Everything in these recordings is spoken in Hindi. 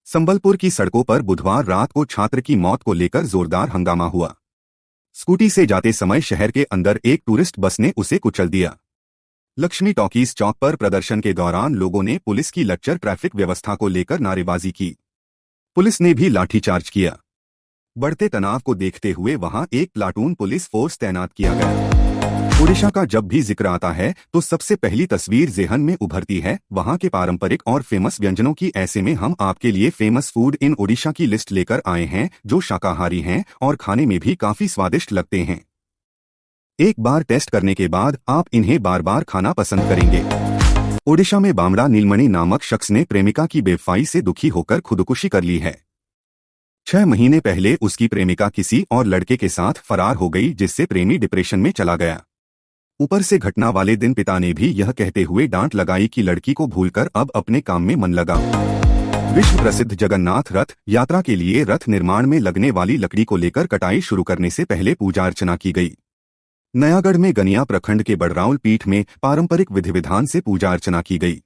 संबलपुर की सड़कों पर बुधवार रात को छात्र की मौत को लेकर जोरदार हंगामा हुआ। स्कूटी से जाते समय शहर के अंदर एक टूरिस्ट बस ने उसे कुचल दिया। लक्ष्मी टॉकीज चौक पर प्रदर्शन के दौरान लोगों ने पुलिस की लच्चर ट्रैफिक व्यवस्था को लेकर नारेबाजी की। पुलिस ने भी लाठीचार्ज किया। बढ़ते तनाव को देखते हुए वहां एक प्लाटून पुलिस फोर्स तैनात किया गया। ओडिशा का जब भी जिक्र आता है तो सबसे पहली तस्वीर जेहन में उभरती है वहां के पारंपरिक और फेमस व्यंजनों की। ऐसे में हम आपके लिए फेमस फूड इन ओडिशा की लिस्ट लेकर आए हैं जो शाकाहारी हैं और खाने में भी काफी स्वादिष्ट लगते हैं। एक बार टेस्ट करने के बाद आप इन्हें बार बार खाना पसंद करेंगे। ओडिशा में बामड़ा नीलमणि नामक शख्स ने प्रेमिका की बेवफाई से दुखी होकर खुदकुशी कर ली है। 6 महीने पहले उसकी प्रेमिका किसी और लड़के के साथ फरार हो गई, जिससे प्रेमी डिप्रेशन में चला गया। ऊपर से घटना वाले दिन पिता ने भी यह कहते हुए डांट लगाई कि लड़की को भूलकर अब अपने काम में मन लगा। विश्व प्रसिद्ध जगन्नाथ रथ यात्रा के लिए रथ निर्माण में लगने वाली लकड़ी को लेकर कटाई शुरू करने से पहले पूजा अर्चना की गई। नयागढ़ में गनिया प्रखंड के बड़राउल पीठ में पारंपरिक विधि विधान से पूजा अर्चना की गई।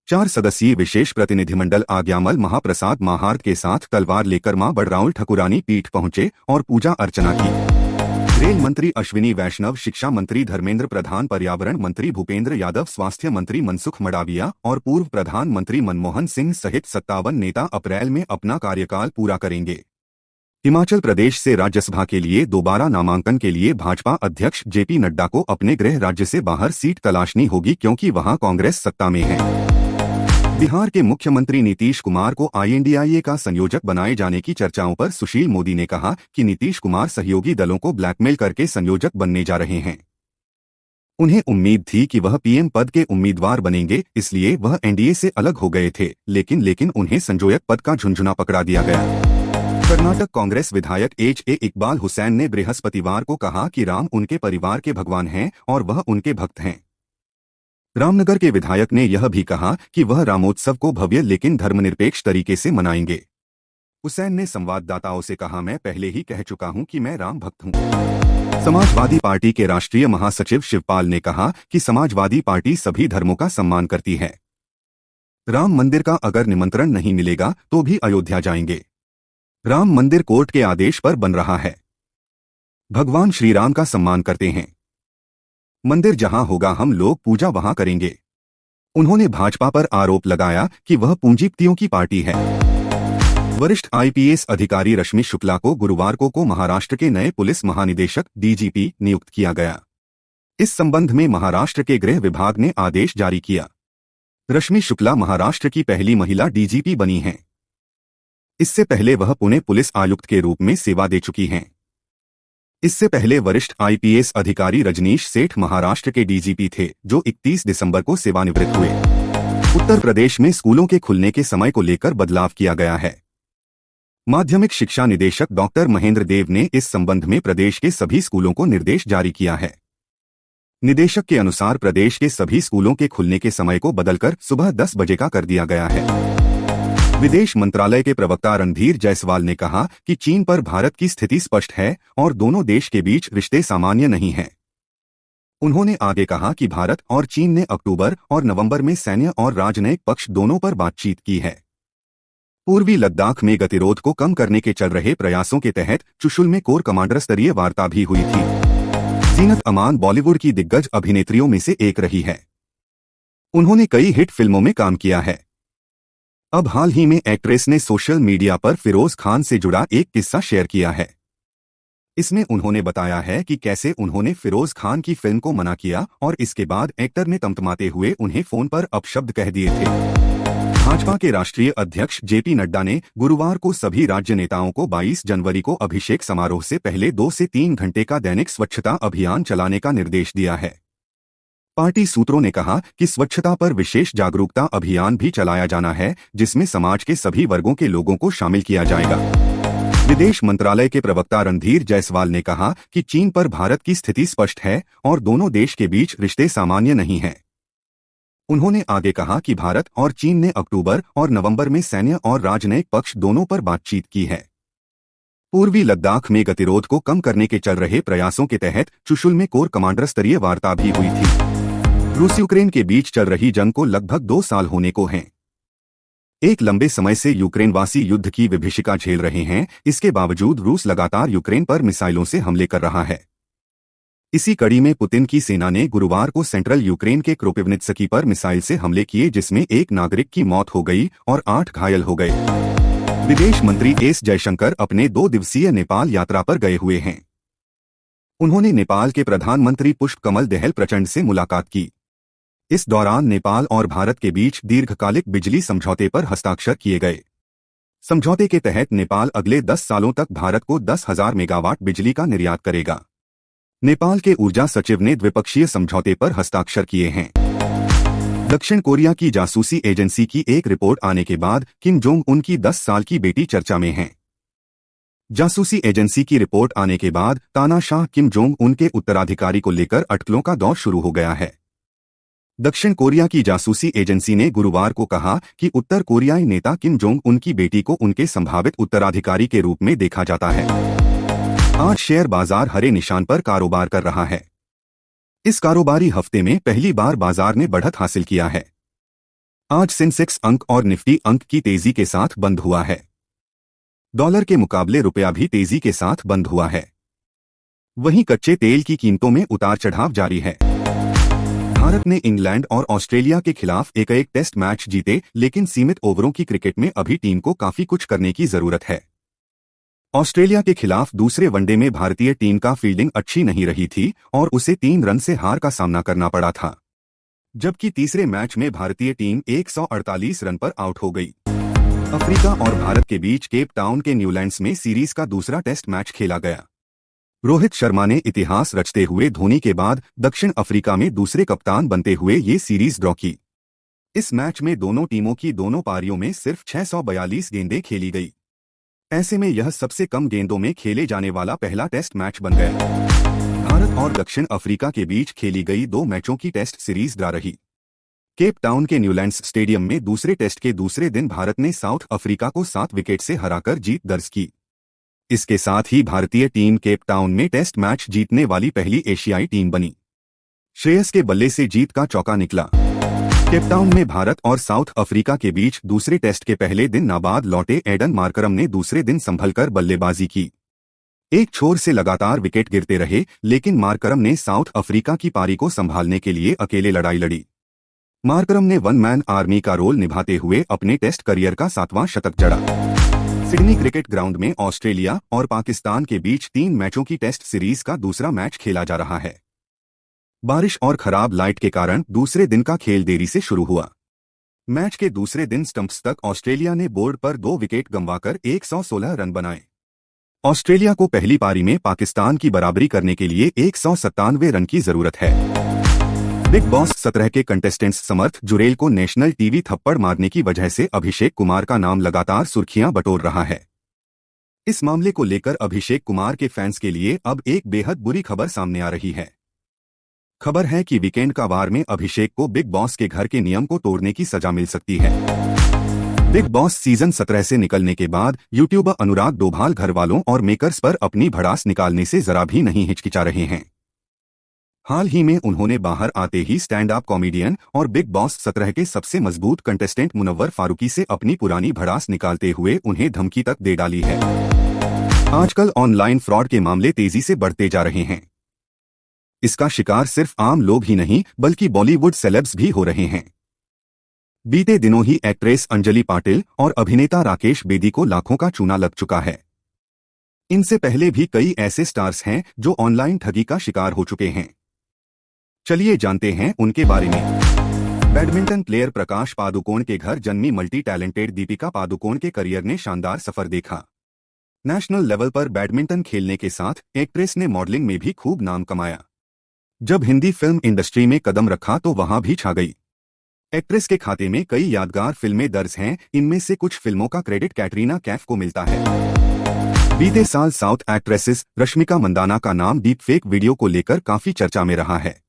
4 सदस्यीय विशेष प्रतिनिधिमंडल आज्ञामल महाप्रसाद महार्त के साथ तलवार लेकर मां बड़राउल ठकुरानी पीठ पहुंचे और पूजा अर्चना की। रेल मंत्री अश्विनी वैष्णव, शिक्षा मंत्री धर्मेंद्र प्रधान, पर्यावरण मंत्री भूपेंद्र यादव, स्वास्थ्य मंत्री मनसुख मंडाविया और पूर्व प्रधानमंत्री मनमोहन सिंह सहित 57 नेता अप्रैल में अपना कार्यकाल पूरा करेंगे। हिमाचल प्रदेश से राज्यसभा के लिए दोबारा नामांकन के लिए भाजपा अध्यक्ष जेपी नड्डा को अपने गृह राज्य से बाहर सीट तलाशनी होगी, क्योंकि वहां कांग्रेस सत्ता में है। बिहार के मुख्यमंत्री नीतीश कुमार को INDIA का संयोजक बनाए जाने की चर्चाओं पर सुशील मोदी ने कहा कि नीतीश कुमार सहयोगी दलों को ब्लैकमेल करके संयोजक बनने जा रहे हैं। उन्हें उम्मीद थी कि वह PM पद के उम्मीदवार बनेंगे, इसलिए वह NDA से अलग हो गए थे, लेकिन उन्हें संयोजक पद का झुंझुना पकड़ा दिया गया। कर्नाटक कांग्रेस विधायक HA इकबाल हुसैन ने बृहस्पतिवार को कहा कि राम उनके परिवार के भगवान हैं और वह उनके भक्त हैं। रामनगर के विधायक ने यह भी कहा कि वह रामोत्सव को भव्य लेकिन धर्मनिरपेक्ष तरीके से मनाएंगे। हुसैन ने संवाददाताओं से कहा, मैं पहले ही कह चुका हूं कि मैं राम भक्त हूं। समाजवादी पार्टी के राष्ट्रीय महासचिव शिवपाल ने कहा कि समाजवादी पार्टी सभी धर्मों का सम्मान करती है। राम मंदिर का अगर निमंत्रण नहीं मिलेगा तो भी अयोध्या जाएंगे। राम मंदिर कोर्ट के आदेश पर बन रहा है। भगवान श्री राम का सम्मान करते हैं। मंदिर जहां होगा हम लोग पूजा वहां करेंगे। उन्होंने भाजपा पर आरोप लगाया कि वह पूंजीपतियों की पार्टी है। वरिष्ठ IPS अधिकारी रश्मि शुक्ला को गुरुवार को महाराष्ट्र के नए पुलिस महानिदेशक DGP नियुक्त किया गया। इस संबंध में महाराष्ट्र के गृह विभाग ने आदेश जारी किया। रश्मि शुक्ला महाराष्ट्र की पहली महिला DGP बनी हैं। इससे पहले वह पुणे पुलिस आयुक्त के रूप में सेवा दे चुकी हैं। इससे पहले वरिष्ठ IPS अधिकारी रजनीश सेठ महाराष्ट्र के DGP थे, जो 31 दिसंबर को सेवानिवृत्त हुए। उत्तर प्रदेश में स्कूलों के खुलने के समय को लेकर बदलाव किया गया है। माध्यमिक शिक्षा निदेशक डॉक्टर महेंद्र देव ने इस संबंध में प्रदेश के सभी स्कूलों को निर्देश जारी किया है। निदेशक के अनुसार प्रदेश के सभी स्कूलों के खुलने के समय को बदलकर सुबह 10 बजे का कर दिया गया है। विदेश मंत्रालय के प्रवक्ता रणधीर जायसवाल ने कहा कि चीन पर भारत की स्थिति स्पष्ट है और दोनों देश के बीच रिश्ते सामान्य नहीं हैं। उन्होंने आगे कहा कि भारत और चीन ने अक्टूबर और नवंबर में सैन्य और राजनयिक पक्ष दोनों पर बातचीत की है। पूर्वी लद्दाख में गतिरोध को कम करने के चल रहे प्रयासों के तहत चुशुल में कोर कमांडर स्तरीय वार्ता भी हुई थी। जीनत अमान बॉलीवुड की दिग्गज अभिनेत्रियों में से एक रही है। उन्होंने कई हिट फिल्मों में काम किया है। अब हाल ही में एक्ट्रेस ने सोशल मीडिया पर फिरोज खान से जुड़ा एक किस्सा शेयर किया है। इसमें उन्होंने बताया है कि कैसे उन्होंने फिरोज खान की फिल्म को मना किया और इसके बाद एक्टर ने तमतमाते हुए उन्हें फोन पर अपशब्द कह दिए थे। भाजपा के राष्ट्रीय अध्यक्ष जेपी नड्डा ने गुरुवार को सभी राज्य नेताओं को 22 जनवरी को अभिषेक समारोह से पहले 2 से 3 घंटे का दैनिक स्वच्छता अभियान चलाने का निर्देश दिया है। पार्टी सूत्रों ने कहा कि स्वच्छता पर विशेष जागरूकता अभियान भी चलाया जाना है, जिसमें समाज के सभी वर्गों के लोगों को शामिल किया जाएगा। विदेश मंत्रालय के प्रवक्ता रणधीर जायसवाल ने कहा कि चीन पर भारत की स्थिति स्पष्ट है और दोनों देश के बीच रिश्ते सामान्य नहीं हैं। उन्होंने आगे कहा कि भारत और चीन ने अक्टूबर और नवंबर में सैन्य और राजनयिक पक्ष दोनों पर बातचीत की है। पूर्वी लद्दाख में गतिरोध को कम करने के चल रहे प्रयासों के तहत चुशुल में कोर कमांडर स्तरीय वार्ता भी हुई थी। रूस यूक्रेन के बीच चल रही जंग को लगभग 2 साल होने को हैं। एक लंबे समय से यूक्रेनवासी युद्ध की विभीषिका झेल रहे हैं। इसके बावजूद रूस लगातार यूक्रेन पर मिसाइलों से हमले कर रहा है। इसी कड़ी में पुतिन की सेना ने गुरुवार को सेंट्रल यूक्रेन के क्रोपिवनित्स्की पर मिसाइल से हमले किए, जिसमें एक नागरिक की मौत हो गई और 8 घायल हो गए। विदेश मंत्री एस जयशंकर अपने 2 दिवसीय नेपाल यात्रा पर गए हुए हैं। उन्होंने नेपाल के प्रधानमंत्री पुष्प कमल दहल प्रचंड से मुलाकात की। इस दौरान नेपाल और भारत के बीच दीर्घकालिक बिजली समझौते पर हस्ताक्षर किए गए। समझौते के तहत नेपाल अगले 10 सालों तक भारत को 10,000 मेगावाट बिजली का निर्यात करेगा। नेपाल के ऊर्जा सचिव ने द्विपक्षीय समझौते पर हस्ताक्षर किए हैं। दक्षिण कोरिया की जासूसी एजेंसी की एक रिपोर्ट आने के बाद किम जोंग उन की 10 साल की बेटी चर्चा में है। जासूसी एजेंसी की रिपोर्ट आने के बाद तानाशाह किम जोंग उन के उत्तराधिकारी को लेकर अटकलों का दौर शुरू हो गया है। दक्षिण कोरिया की जासूसी एजेंसी ने गुरुवार को कहा कि उत्तर कोरियाई नेता किम जोंग उन की बेटी को उनके संभावित उत्तराधिकारी के रूप में देखा जाता है। आज शेयर बाजार हरे निशान पर कारोबार कर रहा है। इस कारोबारी हफ्ते में पहली बार बाजार ने बढ़त हासिल किया है। आज सेंसेक्स अंक और निफ्टी अंक की तेजी के साथ बंद हुआ है। डॉलर के मुकाबले रुपया भी तेजी के साथ बंद हुआ है। वहीं कच्चे तेल की कीमतों में उतार चढ़ाव जारी है। भारत ने इंग्लैंड और ऑस्ट्रेलिया के खिलाफ एक टेस्ट मैच जीते, लेकिन सीमित ओवरों की क्रिकेट में अभी टीम को काफी कुछ करने की जरूरत है। ऑस्ट्रेलिया के खिलाफ दूसरे वनडे में भारतीय टीम का फील्डिंग अच्छी नहीं रही थी और उसे 3 रन से हार का सामना करना पड़ा था, जबकि तीसरे मैच में भारतीय टीम 148 रन पर आउट हो गई। अफ्रीका और भारत के बीच केप टाउन के न्यूलैंड्स में सीरीज का दूसरा टेस्ट मैच खेला गया। रोहित शर्मा ने इतिहास रचते हुए धोनी के बाद दक्षिण अफ्रीका में दूसरे कप्तान बनते हुए ये सीरीज ड्रॉ की। इस मैच में दोनों टीमों की दोनों पारियों में सिर्फ 642 गेंदें खेली गई। ऐसे में यह सबसे कम गेंदों में खेले जाने वाला पहला टेस्ट मैच बन गया। भारत और दक्षिण अफ्रीका के बीच खेली गई 2 मैचों की टेस्ट सीरीज ड्रॉ रही। केप टाउन के न्यूलैंड्स स्टेडियम में दूसरे टेस्ट के दूसरे दिन भारत ने साउथ अफ्रीका को 7 विकेट से हराकर जीत दर्ज की। इसके साथ ही भारतीय टीम केप टाउन में टेस्ट मैच जीतने वाली पहली एशियाई टीम बनी। श्रेयस के बल्ले से जीत का चौका निकला। केप टाउन में भारत और साउथ अफ्रीका के बीच दूसरे टेस्ट के पहले दिन नाबाद लौटे एडन मार्करम ने दूसरे दिन संभलकर बल्लेबाजी की। एक छोर से लगातार विकेट गिरते रहे, लेकिन मार्करम ने साउथ अफ्रीका की पारी को संभालने के लिए अकेले लड़ाई लड़ी। मार्करम ने 1 मैन आर्मी का रोल निभाते हुए अपने टेस्ट करियर का 7वां शतक जड़ा। सिडनी क्रिकेट ग्राउंड में ऑस्ट्रेलिया और पाकिस्तान के बीच 3 मैचों की टेस्ट सीरीज का दूसरा मैच खेला जा रहा है। बारिश और खराब लाइट के कारण दूसरे दिन का खेल देरी से शुरू हुआ। मैच के दूसरे दिन स्टंप्स तक ऑस्ट्रेलिया ने बोर्ड पर 2 विकेट गंवाकर 116 रन बनाए। ऑस्ट्रेलिया को पहली पारी में पाकिस्तान की बराबरी करने के लिए 197 रन की जरूरत है। बिग बॉस 17 के कंटेस्टेंट्स समर्थ जुरेल को नेशनल टीवी थप्पड़ मारने की वजह से अभिषेक कुमार का नाम लगातार सुर्खियां बटोर रहा है। इस मामले को लेकर अभिषेक कुमार के फैंस के लिए अब एक बेहद बुरी खबर सामने आ रही है। खबर है कि वीकेंड का वार में अभिषेक को बिग बॉस के घर के नियम को तोड़ने की सजा मिल सकती है। बिग बॉस सीजन 17 से निकलने के बाद यूट्यूबर अनुराग डोभाल घरवालों और मेकर्स पर अपनी भड़ास निकालने से जरा भी नहीं हिचकिचा रहे हैं। हाल ही में उन्होंने बाहर आते ही स्टैंड अप कॉमेडियन और बिग बॉस 17 के सबसे मजबूत कंटेस्टेंट मुनव्वर फारूकी से अपनी पुरानी भड़ास निकालते हुए उन्हें धमकी तक दे डाली है। आजकल ऑनलाइन फ्रॉड के मामले तेजी से बढ़ते जा रहे हैं। इसका शिकार सिर्फ आम लोग ही नहीं बल्कि बॉलीवुड सेलेब्स भी हो रहे हैं। बीते दिनों ही एक्ट्रेस अंजलि पाटिल और अभिनेता राकेश बेदी को लाखों का चूना लग चुका है। इनसे पहले भी कई ऐसे स्टार्स हैं जो ऑनलाइन ठगी का शिकार हो चुके हैं। चलिए जानते हैं उनके बारे में। बैडमिंटन प्लेयर प्रकाश पादुकोण के घर जन्मी मल्टी टैलेंटेड दीपिका पादुकोण के करियर ने शानदार सफर देखा। नेशनल लेवल पर बैडमिंटन खेलने के साथ एक्ट्रेस ने मॉडलिंग में भी खूब नाम कमाया। जब हिंदी फिल्म इंडस्ट्री में कदम रखा तो वहां भी छा गई। एक्ट्रेस के खाते में कई यादगार फिल्में दर्ज हैं। इनमें से कुछ फिल्मों का क्रेडिट कैटरीना कैफ को मिलता है। बीते साल साउथ एक्ट्रेसेस रश्मिका मंदाना का नाम डीप फेक वीडियो को लेकर काफी चर्चा में रहा है।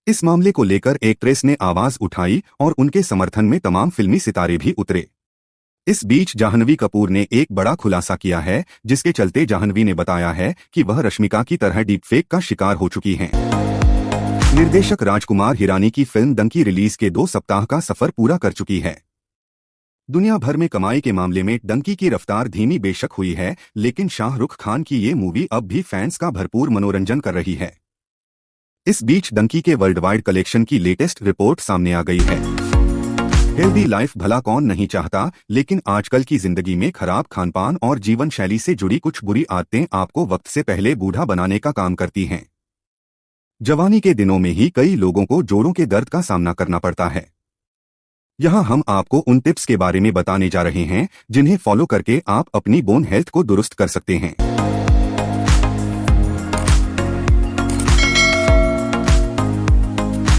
इस मामले को लेकर एक्ट्रेस ने आवाज उठाई और उनके समर्थन में तमाम फिल्मी सितारे भी उतरे। इस बीच जाह्नवी कपूर ने एक बड़ा खुलासा किया है, जिसके चलते जाह्नवी ने बताया है कि वह रश्मिका की तरह डीप फेक का शिकार हो चुकी हैं। निर्देशक राजकुमार हिरानी की फिल्म डंकी रिलीज के 2 सप्ताह का सफर पूरा कर चुकी है। दुनिया भर में कमाई के मामले में डंकी की रफ्तार धीमी बेशक हुई है, लेकिन शाहरुख खान की ये मूवी अब भी फैंस का भरपूर मनोरंजन कर रही है। इस बीच डंकी के वर्ल्ड वाइड कलेक्शन की लेटेस्ट रिपोर्ट सामने आ गई है। हेल्दी लाइफ भला कौन नहीं चाहता, लेकिन आजकल की जिंदगी में खराब खानपान और जीवन शैली से जुड़ी कुछ बुरी आदतें आपको वक्त से पहले बूढ़ा बनाने का काम करती हैं। जवानी के दिनों में ही कई लोगों को जोड़ों के दर्द का सामना करना पड़ता है। यहाँ हम आपको उन टिप्स के बारे में बताने जा रहे हैं जिन्हें फॉलो करके आप अपनी बोन हेल्थ को दुरुस्त कर सकते हैं।